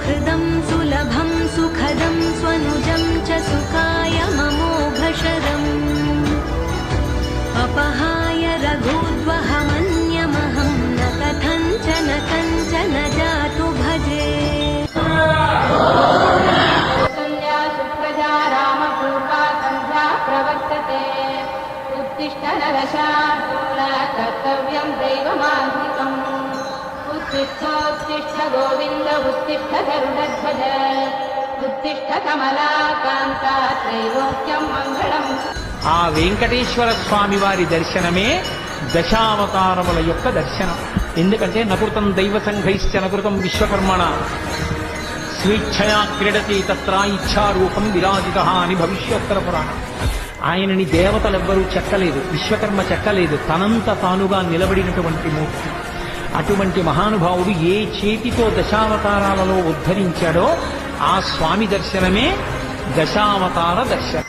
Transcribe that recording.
सुहृदं सुलभं सुखदं स्वनुजं च सुखाय ममोघशरम् अपहाय रघुद्वहमन्यमहं न कथञ्चन कञ्चन जातु भजे। सन्ध्या सुप्रजा रामपूर्वा सन्ध्या प्रवर्तते उत्तिष्ठ नरशार्दूल कर्तव्यं दैवमान्धिकम् उत्तिष्ठोत्तिष्ठ गोविन्द उत्तिष्ठ गरुडध्वज उत्तिष्ठ कमलाकान्ता त्रैलोक्यं मङ्गलम्। ఆ వెంకటేశ్వర స్వామి వారి దర్శనమే దశావతారముల యొక్క దర్శనం. ఎందుకంటే నకృతం దైవ సంఘైశ్చ నకృతం విశ్వకర్మణ స్వేచ్ఛయా క్రీడతి తత్ర ఇచ్ఛారూపం విరాజిత అని భవిష్యోత్తర పురాణం. ఆయనని దేవతలెవ్వరూ చెక్కలేదు, విశ్వకర్మ చెక్కలేదు, తనంత తానుగా నిలబడినటువంటి మూర్తి. అటువంటి మహానుభావుడు ఏ చేతితో దశావతారాలలో ఉద్ధరించాడో ఆ స్వామి దర్శనమే దశావతార దర్శనం.